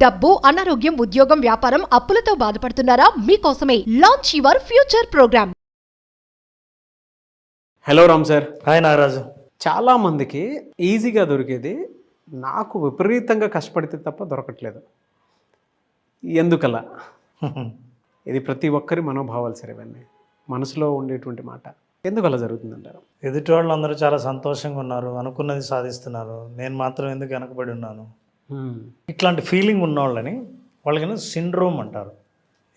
డబ్బు, అనారోగ్యం, ఉద్యోగం, వ్యాపారం, అప్పులతో బాధపడుతున్నారా? మీకోసమే launch your future program. Hello Ram sir. Hi Nagaraju. చాలా మందికి ఈజీగా దొరికేది నాకు విపరీతంగా కష్టపడితే తప్ప దొరకట్లేదు. ఎందుకలా? ఇది ప్రతి ఒక్కరి మనోభావాలు సార్. ఇవన్నీ మనసులో ఉండేటువంటి మాట. ఎందుకు అలా జరుగుతుందంటారు? ఎదుటి వాళ్ళు అందరూ చాలా సంతోషంగా ఉన్నారు, అనుకున్నది సాధిస్తున్నారు, నేను మాత్రం ఎందుకు వెనకబడి ఉన్నాను, ఇట్లాంటి ఫీలింగ్ ఉన్న వాళ్ళని వాళ్ళకి సిండ్రోమ్ అంటారు.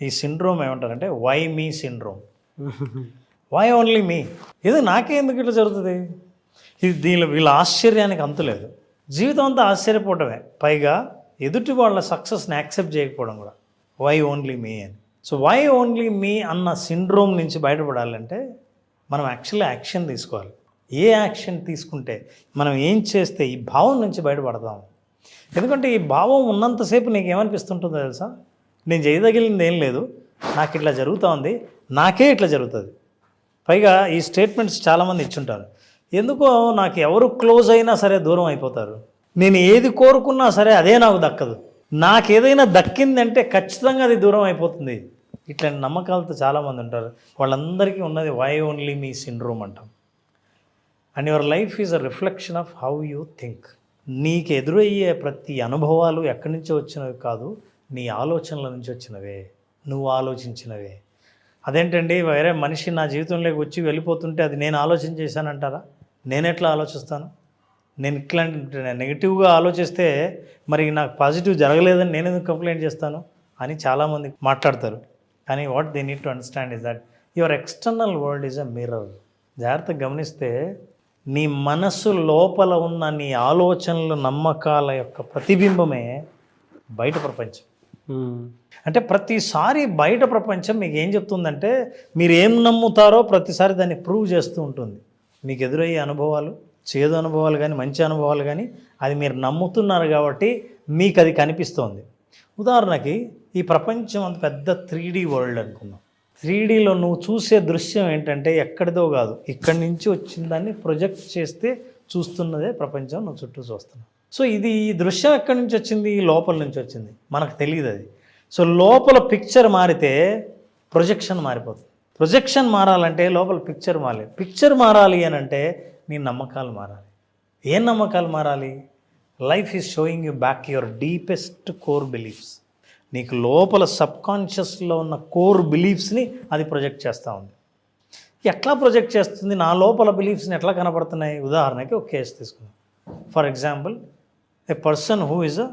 ఈ సిండ్రోమ్ ఏమంటారంటే why me syndrome. Why only me, ఇది నాకే ఎందుకు ఇట్లా జరుగుతుంది. ఇది వీళ్ళ ఆశ్చర్యానికి అంతులేదు. జీవితం అంతా ఆశ్చర్యపోవటమే, పైగా ఎదుటి వాళ్ళ సక్సెస్ని యాక్సెప్ట్ చేయకపోవడం కూడా. వై ఓన్లీ మీ అని. సో వై ఓన్లీ మీ అన్న సిండ్రోమ్ నుంచి బయటపడాలంటే మనం యాక్షన్ తీసుకోవాలి. ఏ యాక్షన్ తీసుకుంటే, మనం ఏం చేస్తే ఈ భావం నుంచి బయటపడతాము. ఎందుకంటే ఈ భావం ఉన్నంతసేపు నీకు ఏమనిపిస్తుంటుందో తెలుసా, నేను చేయదగిలింది ఏం లేదు, నాకు ఇట్లా జరుగుతూ ఉంది, నాకే ఇట్లా జరుగుతుంది. పైగా ఈ స్టేట్మెంట్స్ చాలామంది ఇచ్చుంటారు. ఎందుకో నాకు ఎవరు క్లోజ్ అయినా సరే దూరం అయిపోతారు, నేను ఏది కోరుకున్నా సరే అదే నాకు దక్కదు, నాకేదైనా దక్కిందంటే ఖచ్చితంగా అది దూరం అయిపోతుంది. ఇట్లాంటి నమ్మకాలతో చాలామంది ఉంటారు. వాళ్ళందరికీ ఉన్నది వై ఓన్లీ మీ సిండ్రోమ్ అంటాం. And your life is a reflection of how you think. నీకు ఎదురయ్యే ప్రతి అనుభవాలు ఎక్కడి నుంచో వచ్చినవి కాదు, నీ ఆలోచనల నుంచి వచ్చినవే, నువ్వు ఆలోచించినవే. అదేంటండి, వేరే మనిషి నా జీవితంలోకి వచ్చి వెళ్ళిపోతుంటే అది నేను ఆలోచన చేశానంటారా? నేను ఎట్లా ఆలోచిస్తాను? నేను ఇట్లాంటి నెగిటివ్గా ఆలోచిస్తే మరి నాకు పాజిటివ్ జరగలేదని నేను ఎందుకు కంప్లైంట్ చేస్తాను అని చాలామంది మాట్లాడతారు. కానీ what they need to understand is that your external world is a mirror. జాగ్రత్తగా గమనిస్తే నీ మనస్సు లోపల ఉన్న నీ ఆలోచనలు, నమ్మకాల యొక్క ప్రతిబింబమే బయట ప్రపంచం. అంటే ప్రతిసారి బయట ప్రపంచం మీకు ఏం చెప్తుందంటే, మీరు ఏం నమ్ముతారో ప్రతిసారి దాన్ని ప్రూవ్ చేస్తూ ఉంటుంది. మీకు ఎదురయ్యే అనుభవాలు, చేదు అనుభవాలు కానీ మంచి అనుభవాలు కానీ, అది మీరు నమ్ముతున్నారు కాబట్టి మీకు అది కనిపిస్తోంది. ఉదాహరణకి ఈ ప్రపంచం అంత పెద్ద 3D వరల్డ్ అనుకుందాం. 3Dలో నువ్వు చూసే దృశ్యం ఏంటంటే ఎక్కడిదో కాదు, ఇక్కడి నుంచి వచ్చిన దాన్ని ప్రొజెక్ట్ చేస్తే చూస్తున్నదే ప్రపంచం నువ్వు చుట్టూ చూస్తున్నావు. సో ఈ దృశ్యం ఎక్కడి నుంచి వచ్చింది? లోపల నుంచి వచ్చింది, మనకు తెలియదు అది. సో లోపల పిక్చర్ మారితే ప్రొజెక్షన్ మారిపోతుంది. ప్రొజెక్షన్ మారాలంటే లోపల పిక్చర్ మారాలి. పిక్చర్ మారాలి అని అంటే నీ నమ్మకాలు మారాలి. ఏం నమ్మకాలు మారాలి? Life is showing you back your deepest core beliefs. నీకు లోపల సబ్కాన్షియస్లో ఉన్న కోర్ బిలీఫ్స్ని అది ప్రొజెక్ట్ చేస్తూ ఉంది. ఎట్లా ప్రొజెక్ట్ చేస్తుంది? నా లోపల బిలీఫ్స్ని ఎట్లా కనపడుతున్నాయి? ఉదాహరణకి ఒక కేసు తీసుకుందాం. For example, A person who is a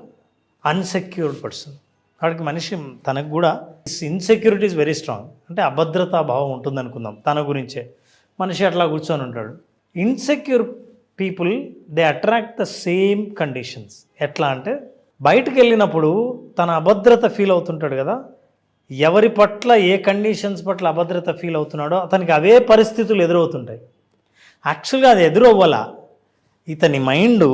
unsecured person. వాడికి మనిషి తనకు కూడా ఇన్సెక్యూరిటీ ఈజ్ వెరీ స్ట్రాంగ్, అంటే అభద్రతా భావం ఉంటుంది అనుకుందాం. తన గురించే మనిషి అట్లా కూర్చొని ఉంటాడు. Insecure people they attract the same conditions. ఎట్లా అంటే బయటకు వెళ్ళినప్పుడు తన అభద్రత ఫీల్ అవుతుంటాడు కదా, ఎవరి పట్ల ఏ కండిషన్స్ పట్ల అభద్రత ఫీల్ అవుతున్నాడో అతనికి అవే పరిస్థితులు ఎదురవుతుంటాయి. యాక్చువల్గా అది ఎదురవ్వాల, ఇతని మైండ్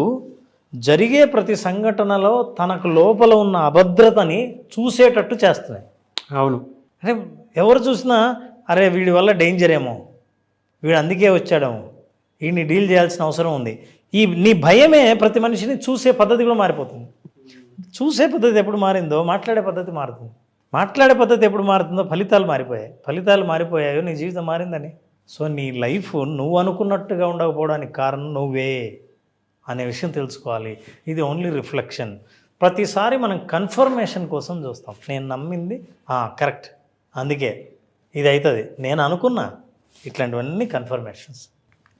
జరిగే ప్రతి సంఘటనలో తనకు లోపల ఉన్న అభద్రతని చూసేటట్టు చేస్తున్నాయి. అవును. అంటే ఎవరు చూసినా అరే వీడి వల్ల డేంజర్ ఏమో, వీడు అందుకే వచ్చాడేమో, వీడిని డీల్ చేయాల్సిన అవసరం ఉంది. నీ భయమే ప్రతి మనిషిని చూసే పద్ధతి కూడా మారిపోతుంది. చూసే పద్ధతి ఎప్పుడు మారిందో మాట్లాడే పద్ధతి మారుతుంది. మాట్లాడే పద్ధతి ఎప్పుడు మారుతుందో ఫలితాలు మారిపోయాయి. ఫలితాలు మారిపోయాయో నీ జీవితం మారిందని. సో నీ లైఫ్ నువ్వు అనుకున్నట్టుగా ఉండకపోవడానికి కారణం నువ్వే అనే విషయం తెలుసుకోవాలి. ఇది ఓన్లీ రిఫ్లెక్షన్. ప్రతిసారి మనం కన్ఫర్మేషన్ కోసం చూస్తాం. నేను నమ్మింది కరెక్ట్, అందుకే ఇది అవుతుంది, నేను అనుకున్నా. ఇట్లాంటివన్నీ confirmations.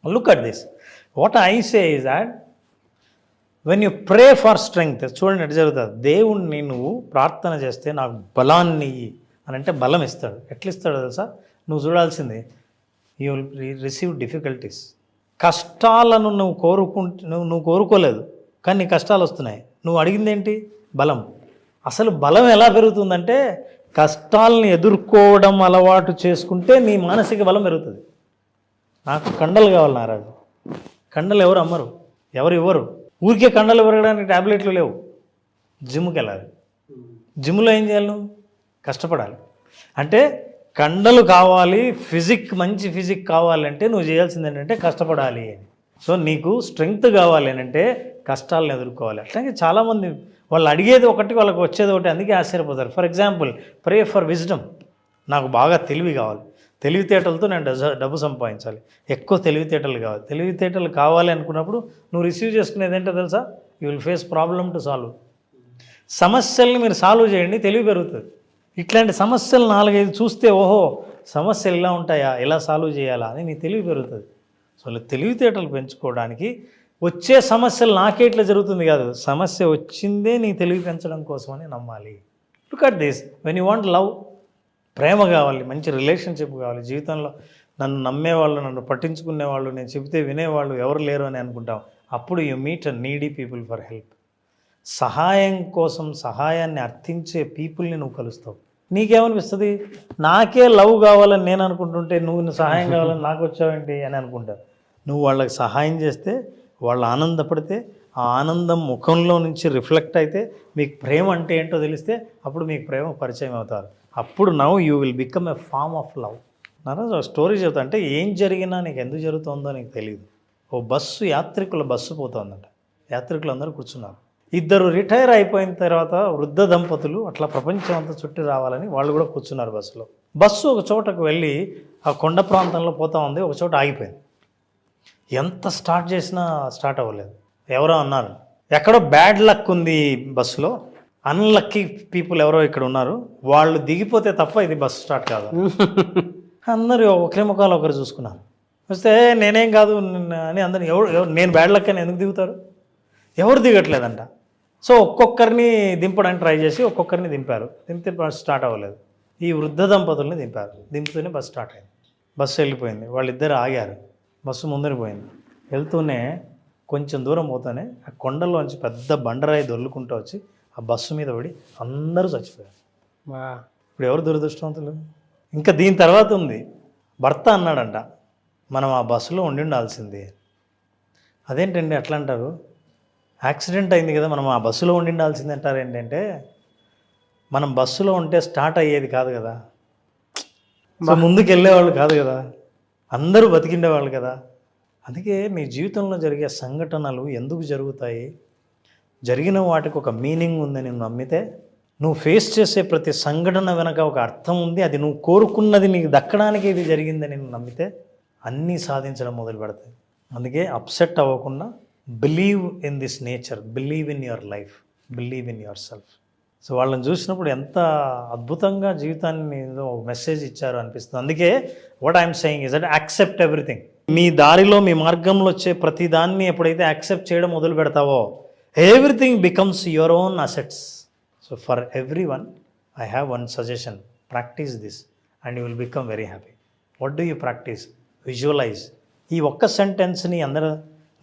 Look at this. What I say is that when you pray for strength, చూడండి ఎట్లా జరుగుతుంది. దేవుణ్ణి నువ్వు ప్రార్థన చేస్తే నాకు బలాన్ని ఇయ్యి అని అంటే బలం ఇస్తాడు. ఎట్లా ఇస్తాడో తెలుసా? నువ్వు చూడాల్సింది, యూ విల్ రిసీవ్ డిఫికల్టీస్. కష్టాలను నువ్వు కోరుకోలేదు, కానీ నీ కష్టాలు వస్తున్నాయి. నువ్వు అడిగింది ఏంటి? బలం. అసలు బలం ఎలా పెరుగుతుందంటే కష్టాలను ఎదుర్కోవడం అలవాటు చేసుకుంటే నీ మానసిక బలం పెరుగుతుంది. నాకు కండలు కావాలి నారాజు. కండలు ఎవరు అమ్మరు, ఎవరు ఇవ్వరు. ఊరికే కండలు పెరగడానికి ట్యాబ్లెట్లు లేవు. జిమ్కి వెళ్ళాలి. జిమ్లో ఏం చేయాలి? నువ్వు కష్టపడాలి. అంటే కండలు కావాలి, మంచి ఫిజిక్ కావాలంటే నువ్వు చేయాల్సింది ఏంటంటే కష్టపడాలి అని. సో నీకు స్ట్రెంగ్త్ కావాలి అని అంటే కష్టాలను ఎదుర్కోవాలి. అట్లాగే చాలామంది వాళ్ళు అడిగేది ఒకటి, వాళ్ళకి వచ్చేది ఒకటి, అందుకే ఆశ్చర్యపోతారు. For example, pray for wisdom. నాకు బాగా తెలివి కావాలి, తెలివితేటలతో నేను డబ్బు సంపాదించాలి, ఎక్కువ తెలివితేటలు కావాలి. తెలివితేటలు కావాలి అనుకున్నప్పుడు నువ్వు రిసీవ్ చేసుకునేది ఏంటో తెలుసా? You will face problem to solve. సమస్యల్ని మీరు సాల్వ్ చేయండి, తెలివి పెరుగుతుంది. ఇట్లాంటి సమస్యలు 4-5 చూస్తే ఓహో సమస్యలు ఇలా ఉంటాయా, ఎలా సాల్వ్ చేయాలా అని నీ తెలివి పెరుగుతుంది. సో తెలివితేటలు పెంచుకోవడానికి వచ్చే సమస్యలు నాకే ఇట్లా జరుగుతుంది కాదు, సమస్య వచ్చిందే నీ తెలివి పెంచడం కోసమని నమ్మాలి. Look at this, when you want love, ప్రేమ కావాలి, మంచి రిలేషన్షిప్ కావాలి జీవితంలో. నన్ను నమ్మేవాళ్ళు, నన్ను పట్టించుకునేవాళ్ళు, నేను చెబితే వినేవాళ్ళు ఎవరు లేరు అని అనుకుంటాం. అప్పుడు you meet a needy people for help. సహాయం కోసం సహాయాన్ని అర్థించే పీపుల్ని నువ్వు కలుస్తావు. నీకేమనిపిస్తుంది? నాకే లవ్ కావాలని నేను అనుకుంటుంటే నువ్వు సహాయం కావాలని నాకు వచ్చావేంటి అని అనుకుంటారు. నువ్వు వాళ్ళకి సహాయం చేస్తే, వాళ్ళు ఆనందపడితే, ఆ ఆనందం ముఖంలో నుంచి రిఫ్లెక్ట్ అయితే మీకు ప్రేమ అంటే ఏంటో తెలిస్తే అప్పుడు మీకు ప్రేమ పరిచయం అవుతారు. అప్పుడు now you will become a form of love. నాన్న స్టోరీ చెబుతా, అంటే ఏం జరిగినా నీకు ఎందుకు జరుగుతుందో నీకు తెలియదు. ఓ బస్సు, యాత్రికుల బస్సు పోతుందంట. యాత్రికులు అందరూ కూర్చున్నారు. 2 రిటైర్ అయిపోయిన తర్వాత వృద్ధ దంపతులు అట్లా ప్రపంచం అంతా చుట్టి రావాలని వాళ్ళు కూడా కూర్చున్నారు బస్సులో. బస్సు ఒక చోటకు వెళ్ళి ఆ కొండ ప్రాంతంలో పోతా ఉంది, ఒక చోట ఆగిపోయింది. ఎంత స్టార్ట్ చేసినా స్టార్ట్ అవ్వలేదు. ఎవరో అన్నారు, ఎక్కడో బ్యాడ్ లక్ ఉంది బస్సులో, అన్లక్కీ పీపుల్ ఎవరో ఇక్కడ ఉన్నారు, వాళ్ళు దిగిపోతే తప్ప ఇది బస్సు స్టార్ట్ కాదు. అందరూ ఒకరి ముఖాలు ఒకరు చూసుకున్నారు. వస్తే నేనేం కాదు అని అందరిని, ఎవరు నేను బ్యాడ్ లక్ అని ఎందుకు దిగుతారు? ఎవరు దిగట్లేదంట. సో ఒక్కొక్కరిని దింపడానికి ట్రై చేసి ఒక్కొక్కరిని దింపారు. దింపితే బస్సు స్టార్ట్ అవ్వలేదు. ఈ వృద్ధ దంపతుల్ని దింపారు. దింపుతూనే బస్సు స్టార్ట్ అయింది. బస్సు వెళ్ళిపోయింది. వాళ్ళిద్దరు ఆగారు. బస్సు ముందరికి పోయింది. వెళ్తూనే కొంచెం దూరం పోతానే ఆ కొండల్లోంచి పెద్ద బండరాయి దొర్లుకుంటూ వచ్చి ఆ బస్సు మీద పడి అందరూ చచ్చిపోయారు. ఇప్పుడు ఎవరు దురదృష్టవంతులు? ఇంకా దీని తర్వాత ఉంది, భర్త అన్నాడంట, మనం ఆ బస్సులో ఉండాల్సింది. అదేంటండి అట్లా అంటారు? యాక్సిడెంట్ అయింది కదా, మనం ఆ బస్సులో ఉండాల్సింది అంటారు. ఏంటంటే మనం బస్సులో ఉంటే స్టార్ట్ అయ్యేది కాదు కదా, ముందుకు వెళ్ళేవాళ్ళు కాదు కదా, అందరూ బతికిండేవాళ్ళు కదా. అందుకే మీ జీవితంలో జరిగే సంఘటనలు ఎందుకు జరుగుతాయి, జరిగిన వాటికి ఒక మీనింగ్ ఉందని నువ్వు నమ్మితే, నువ్వు ఫేస్ చేసే ప్రతి సంఘటన వెనక ఒక అర్థం ఉంది, అది నువ్వు కోరుకున్నది నీకు దక్కడానికి ఇది జరిగిందని నువ్వు నమ్మితే అన్నీ సాధించడం మొదలు పెడతాయి. అందుకే అప్సెట్ అవ్వకుండా believe in this nature, believe in your life, believe in your self. So వాళ్ళని చూసినప్పుడు ఎంత అద్భుతంగా జీవితాన్ని ఒక మెసేజ్ ఇచ్చారు అనిపిస్తుంది. అందుకే what I'm saying is that accept everything. మీ దారిలో, మీ మార్గంలో వచ్చే ప్రతి దాన్ని ఎప్పుడైతే యాక్సెప్ట్ చేయడం మొదలు పెడతావో, everything becomes your own assets. So for every one I have one suggestion, practice this and you will become very happy. What do you practice? Visualise. ఈ ఒక్క సెంటెన్స్ని అందరూ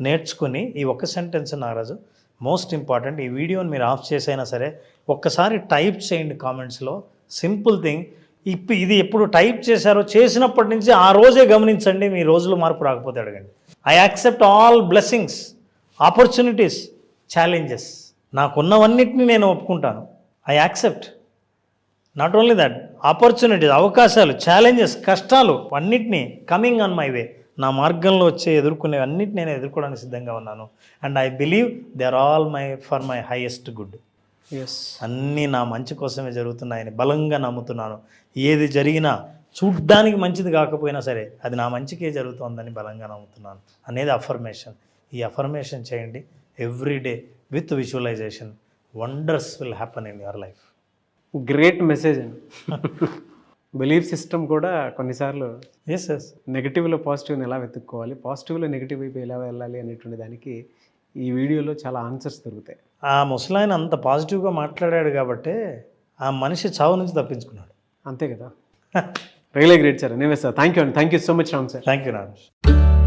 నేర్చుకుని, ఈ ఒక్క సెంటెన్స్ నారాజు మోస్ట్ ఇంపార్టెంట్. ఈ వీడియోని మీరు ఆఫ్ చేసైనా సరే ఒక్కసారి టైప్ చేయండి కామెంట్స్లో. Simple thing. ఇది ఎప్పుడు టైప్ చేశారో చేసినప్పటి నుంచి ఆ రోజే గమనించండి, మీ రోజులో మార్పు రాకపోతే అడగండి. I accept all blessings, opportunities, challenges. నాకున్నవన్నిటిని నేను ఒప్పుకుంటాను. I accept. Not only that, opportunities, అవకాశాలు, ఛాలెంజెస్, కష్టాలు అన్నిటినీ కమింగ్ ఆన్ మై వే, నా మార్గంలో వచ్చే ఎదుర్కొనే అన్నిటి నేను ఎదుర్కోవడానికి సిద్ధంగా ఉన్నాను. And I believe they are all for my highest good. అన్నీ నా మంచి కోసమే జరుగుతున్నాయని బలంగా నమ్ముతున్నాను. ఏది జరిగినా చూడ్డానికి మంచిది కాకపోయినా సరే అది నా మంచికే జరుగుతుందని బలంగా నమ్ముతున్నాను అనేది అఫర్మేషన్. ఈ అఫర్మేషన్ చేయండి every day with visualization. Wonders will happen in your life. Great message అండి. బిలీఫ్ సిస్టమ్ కూడా కొన్నిసార్లు ఎస్ నెగిటివ్లో పాజిటివ్ని ఎలా వెతుక్కోవాలి, పాజిటివ్లో నెగిటివ్ వైపు ఎలా వెళ్ళాలి అనేటువంటి దానికి ఈ వీడియోలో చాలా ఆన్సర్స్ దొరుకుతాయి. ఆ ముసలాయన అంత పాజిటివ్గా మాట్లాడాడు కాబట్టి ఆ మనిషి చావు నుంచి తప్పించుకున్నాడు. అంతే కదా. Really great sir. Anyway sir, thank you అండి. Thank you so much Ram sir. Thank you Narayana.